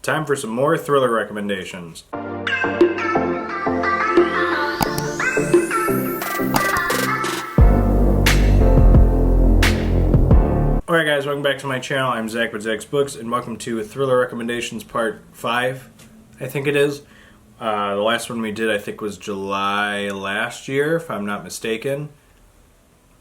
Time for some more thriller recommendations. Alright guys, welcome back to my channel. I'm Zach with Zacks Books, and welcome to Thriller Recommendations Part 5, I think it is. The last one we did, I think, was July last year, if I'm not mistaken.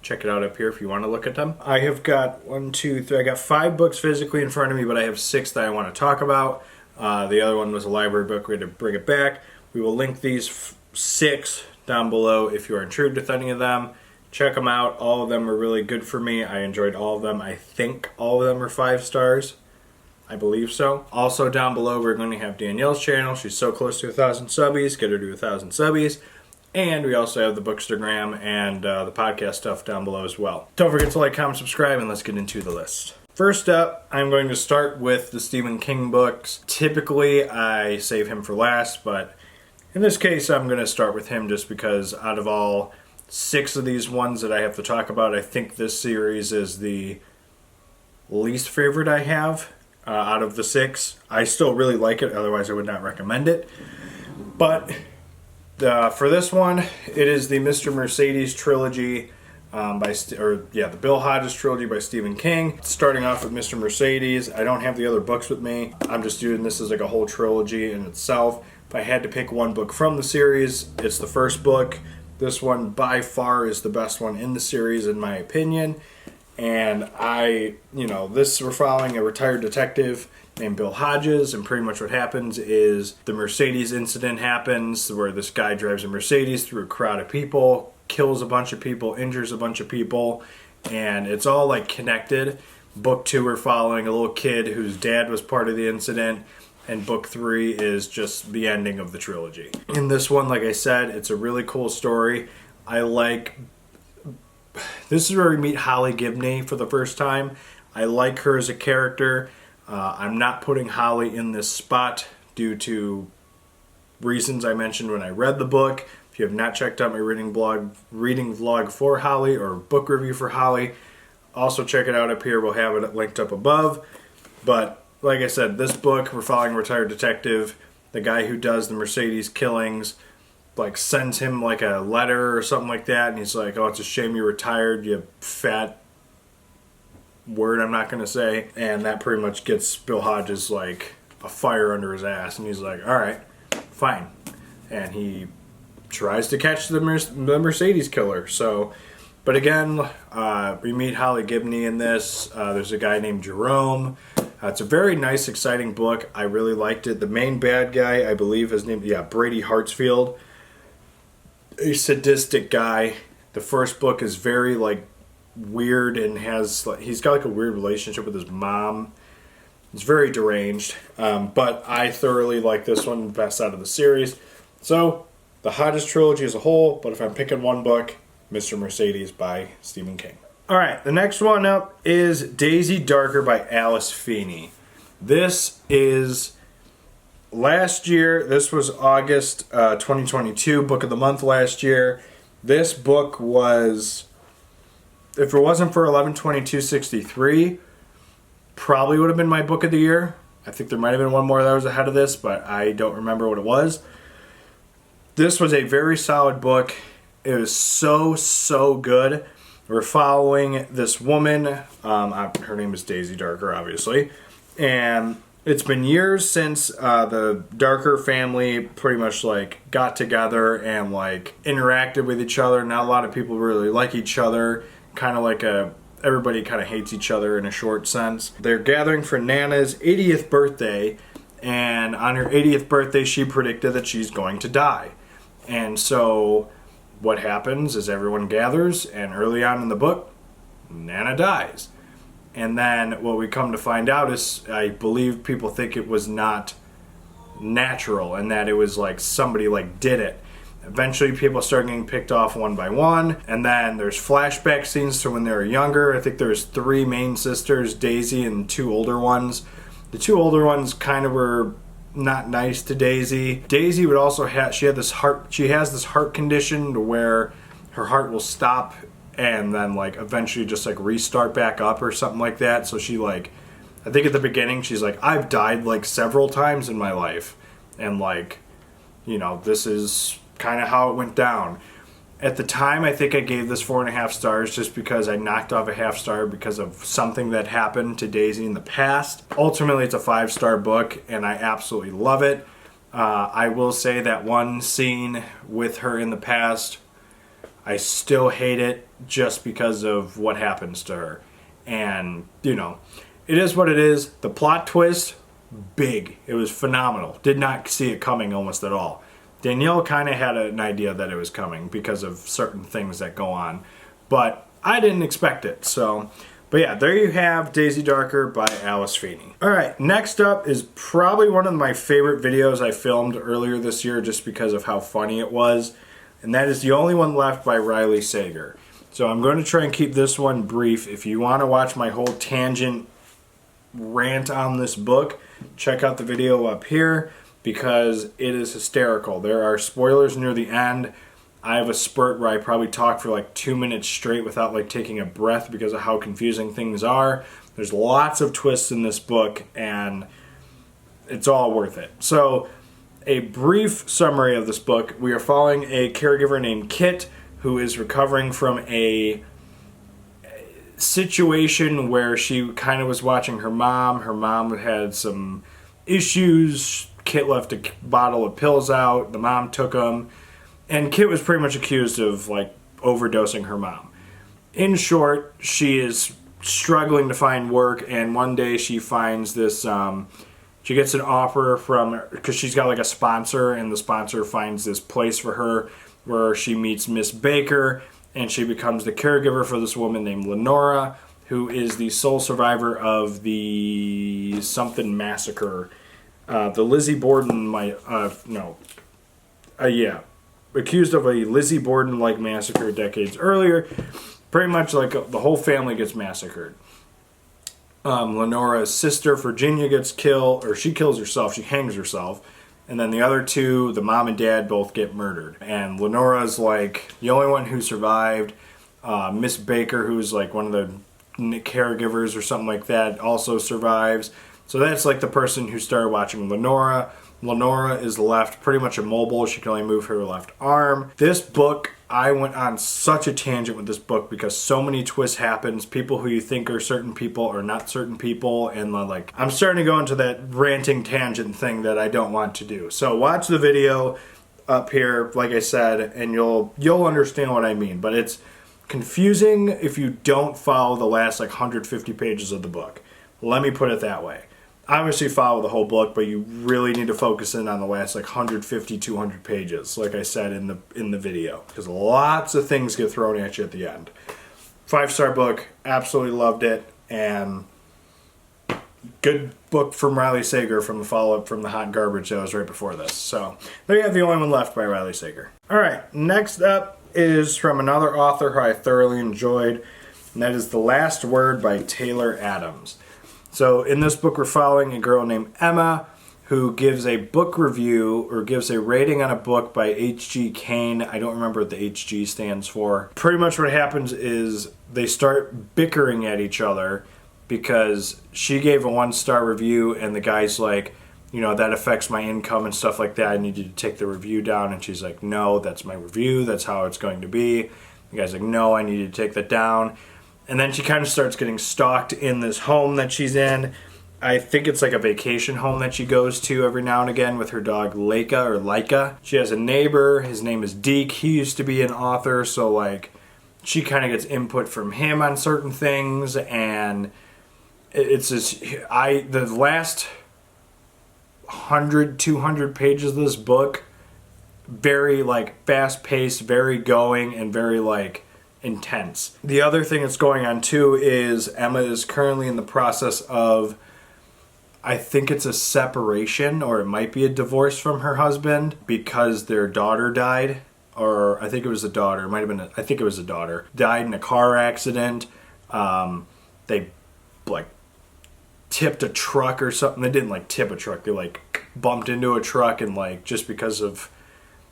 Check it out up here if you want to look at them. I have got I got 5 books physically in front of me, but I have 6 that I want to talk about. The other one was a library book. We had to bring it back. We will link these 6 down below if you are intrigued with any of them. Check them out. All of them were really good for me. I enjoyed all of them. I think all of them are 5 stars. I believe so. Also down below we're going to have Danielle's channel. She's so close to 1,000 subbies. Get her to 1,000 subbies. And we also have the Bookstagram and the podcast stuff down below as well. Don't forget to like, comment, subscribe, and let's get into the list. First up, I'm going to start with the Stephen King books. Typically, I save him for last, but in this case, I'm going to start with him just because out of all 6 of these ones that I have to talk about, I think this series is the least favorite I have out of the 6. I still really like it, otherwise I would not recommend it. But for this one, it is the Mr. Mercedes trilogy the Bill Hodges trilogy by Stephen King. Starting off with Mr. Mercedes. I don't have the other books with me. I'm just doing this as like a whole trilogy in itself. If I had to pick one book from the series, it's the first book. This one by far is the best one in the series in my opinion. And we're following a retired detective named Bill Hodges, and pretty much what happens is the Mercedes incident happens where this guy drives a Mercedes through a crowd of people, kills a bunch of people, injures a bunch of people, and it's all like connected. Book 2 we're following a little kid whose dad was part of the incident, and book 3 is just the ending of the trilogy. In this one, like I said, it's a really cool story. This is where we meet Holly Gibney for the first time. I like her as a character. I'm not putting Holly in this spot due to reasons I mentioned when I read the book. If you have not checked out my reading vlog for Holly or book review for Holly, also check it out up here. We'll have it linked up above. But like I said, this book, we're following a retired detective. The guy who does the Mercedes killings sends him like a letter or something like that, and he's like, "Oh, it's a shame you're retired, you fat word I'm not going to say." And that pretty much gets Bill Hodges like a fire under his ass, and he's like, "All right, fine." And he tries to catch the Mercedes killer. But again, we meet Holly Gibney in this. There's a guy named Jerome. It's a very nice, exciting book. I really liked it. The main bad guy, I believe his name, Brady Hartsfield. A sadistic guy. The first book is very weird and he's got a weird relationship with his mom. It's very deranged. But I thoroughly like this one, best out of the series. So the Hodges trilogy as a whole, but if I'm picking one book, Mr. Mercedes by Stephen King. Alright, the next one up is Daisy Darker by Alice Feeney. This is last year. This was August 2022, book of the month last year. This book was, if it wasn't for 11/22/63, probably would have been my book of the year. I think there might have been one more that was ahead of this, but I don't remember what it was. This was a very solid book. It was so good. We're following this woman. Her name is Daisy Darker, obviously. And it's been years since the Darker family pretty much got together and interacted with each other. Not a lot of people really like each other. Kind of everybody kind of hates each other in a short sense. They're gathering for Nana's 80th birthday. And on her 80th birthday, she predicted that she's going to die. And so what happens is everyone gathers, and early on in the book, Nana dies. And then what we come to find out is, I believe people think it was not natural and that it was somebody did it. Eventually people start getting picked off one by one, and then there's flashback scenes to when they were younger. I think there's 3 main sisters, Daisy and 2 older ones. The 2 older ones kind of were not nice to Daisy. Daisy would also she has this heart condition to where her heart will stop and then eventually just restart back up or something like that. So she I think at the beginning she's like, I've died like several times in my life, and like, you know, this is kind of how it went down. At the time, I think I gave this 4.5 stars just because I knocked off a half star because of something that happened to Daisy in the past. Ultimately, it's a 5-star book, and I absolutely love it. I will say that one scene with her in the past, I still hate it just because of what happens to her. And, you know, it is what it is. The plot twist, big. It was phenomenal. Did not see it coming almost at all. Danielle kind of had an idea that it was coming because of certain things that go on, but I didn't expect it. So, but yeah, there you have Daisy Darker by Alice Feeney. All right, next up is probably one of my favorite videos I filmed earlier this year just because of how funny it was, and that is The Only One Left by Riley Sager. So I'm going to try and keep this one brief. If you want to watch my whole tangent rant on this book, check out the video up here, because it is hysterical. There are spoilers near the end. I have a spurt where I probably talk for like 2 minutes straight without like taking a breath because of how confusing things are. There's lots of twists in this book, and it's all worth it. So, a brief summary of this book. We are following a caregiver named Kit who is recovering from a situation where she kind of was watching her mom. Her mom had some issues. Kit left a bottle of pills out. The mom took them. And Kit was pretty much accused of, like, overdosing her mom. In short, she is struggling to find work, and one day she finds this, she gets an offer from, because she's got, like, a sponsor, and the sponsor finds this place for her where she meets Miss Baker, and she becomes the caregiver for this woman named Lenora, who is the sole survivor of the something massacre. The Lizzie Borden, accused of a Lizzie Borden-like massacre decades earlier. Pretty much like the whole family gets massacred. Lenora's sister, Virginia, gets killed, or she kills herself, she hangs herself. And then the other two, the mom and dad, both get murdered. And Lenora's like the only one who survived. Miss Baker, who's like one of the caregivers or something like that, also survives. So that's like the person who started watching Lenora. Lenora is left pretty much immobile. She can only move her left arm. This book, I went on such a tangent with this book because so many twists happens. People who you think are certain people are not certain people. And like, I'm starting to go into that ranting tangent thing that I don't want to do. So watch the video up here, like I said, and you'll understand what I mean. But it's confusing if you don't follow the last like 150 pages of the book. Let me put it that way. Obviously follow the whole book, but you really need to focus in on the last like 150, 200 pages, like I said in the video, because lots of things get thrown at you at the end. 5-star book, absolutely loved it, and good book from Riley Sager from the follow-up from the hot garbage that was right before this. So there you have The Only One Left by Riley Sager. All right, next up is from another author who I thoroughly enjoyed, and that is The Last Word by Taylor Adams. So in this book, we're following a girl named Emma who gives a book review or gives a rating on a book by H.G. Cain. I don't remember what the H.G. stands for. Pretty much what happens is they start bickering at each other because she gave a 1-star review and the guy's like, you know, that affects my income and stuff like that. I need you to take the review down. And she's like, no, that's my review. That's how it's going to be. The guy's like, no, I need you to take that down. And then she kind of starts getting stalked in this home that she's in. I think it's like a vacation home that she goes to every now and again with her dog Laika. She has a neighbor. His name is Deke. He used to be an author, so like she kind of gets input from him on certain things. And it's just, the last 100, 200 pages of this book, very like fast-paced, very going, and very like intense. The other thing that's going on too is Emma is currently in the process of, I think it's a separation or it might be a divorce from her husband because their daughter died, or I think it was a daughter, it might have been I think it was a daughter, died in a car accident. They like tipped a truck or something. They didn't like tip a truck, they like bumped into a truck, and like just because of,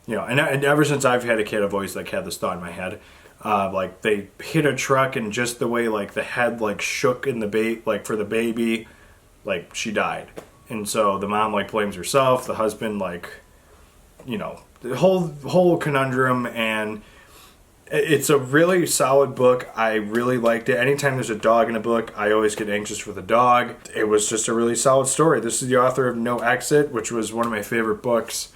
you know, and ever since I've had a kid I've always like had this thought in my head. Like they hit a truck and just the way like the head like shook in the like for the baby, like she died. And so the mom like blames herself, the husband like, you know, the whole conundrum. And it's a really solid book. I really liked it. Anytime there's a dog in a book, I always get anxious for the dog. It was just a really solid story. This is the author of No Exit, which was one of my favorite books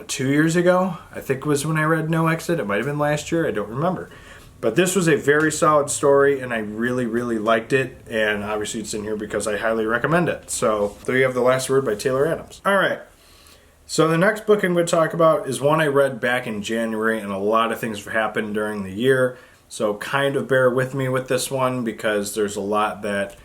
2 years ago. I think was when I read No Exit. It might have been last year. I don't remember. But this was a very solid story, and I really, really liked it. And obviously it's in here because I highly recommend it. So there you have The Last Word by Taylor Adams. All right. So the next book I'm going to talk about is one I read back in January, and a lot of things have happened during the year. So kind of bear with me with this one because there's a lot that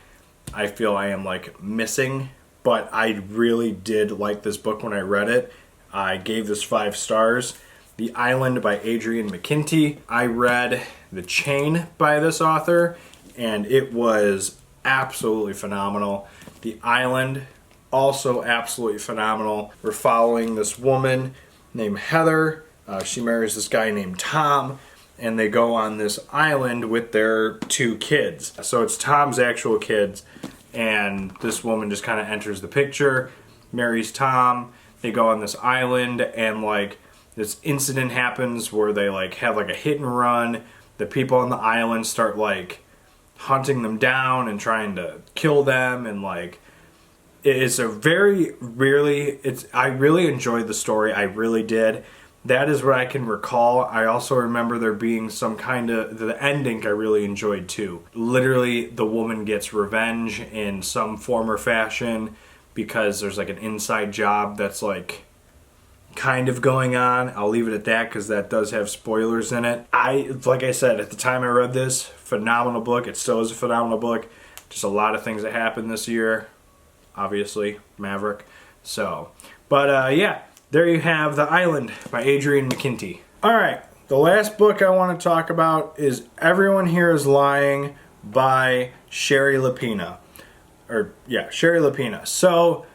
I feel I am like missing. But I really did like this book when I read it. I gave this 5 stars. The Island by Adrian McKinty. I read The Chain by this author, and it was absolutely phenomenal. The Island, also absolutely phenomenal. We're following this woman named Heather. She marries this guy named Tom, and they go on this island with their 2 kids. So it's Tom's actual kids, and this woman just kind of enters the picture, marries Tom. They go on this island, and like this incident happens where they like have like a hit and run. The people on the island start like hunting them down and trying to kill them, and like it's a very I really enjoyed the story. I really did. That is what I can recall. I also remember there being some kind of the ending I really enjoyed too. Literally the woman gets revenge in some form or fashion because there's like an inside job that's like kind of going on. I'll leave it at that because that does have spoilers in it. Like I said, at the time I read this, phenomenal book. It still is a phenomenal book. Just a lot of things that happened this year. Obviously, Maverick. So, but yeah, there you have The Island by Adrian McKinty. Alright, the last book I want to talk about is Everyone Here is Lying by Sherry Lapina. Sherry Lapina. So,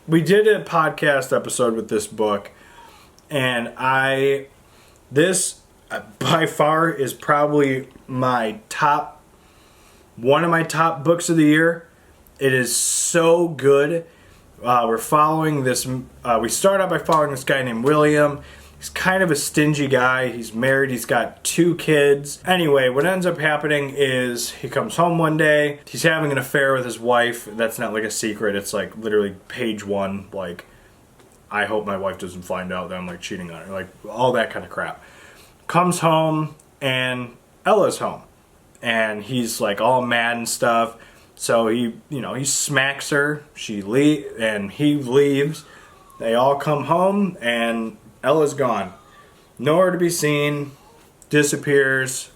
we did a podcast episode with this book, and this by far is probably one of my top books of the year. It is so good. We're following this. We start out by following this guy named William. He's kind of a stingy guy. He's married. He's got 2 kids. Anyway, what ends up happening is he comes home one day. He's having an affair with his wife. That's not like a secret. It's like literally page 1. Like, I hope my wife doesn't find out that I'm like cheating on her. Like all that kind of crap. Comes home and Ella's home. And he's like all mad and stuff. So he smacks her. He leaves. They all come home and Ella's gone. Nowhere to be seen. Disappears.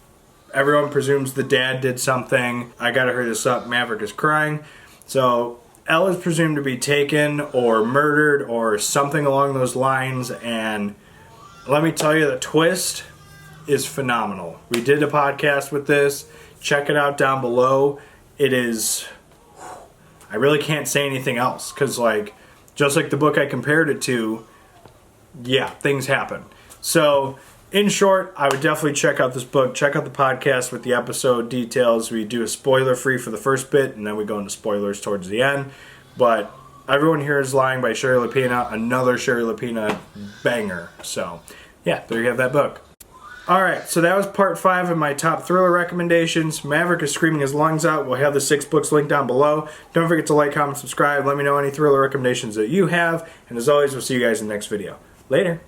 Everyone presumes the dad did something. I gotta hurry this up. Maverick is crying. So Ella's presumed to be taken or murdered or something along those lines. And let me tell you, the twist is phenomenal. We did a podcast with this. Check it out down below. It is... I really can't say anything else because like just like the book I compared it to, yeah, things happen. So, in short, I would definitely check out this book. Check out the podcast with the episode details. We do a spoiler-free for the first bit, and then we go into spoilers towards the end. But Everyone Here is Lying by Sherry Lapina, another Sherry Lapina banger. So, yeah, there you have that book. Alright, so that was part 5 of my top thriller recommendations. Maverick is screaming his lungs out. We'll have the 6 books linked down below. Don't forget to like, comment, subscribe. Let me know any thriller recommendations that you have. And as always, we'll see you guys in the next video. Later.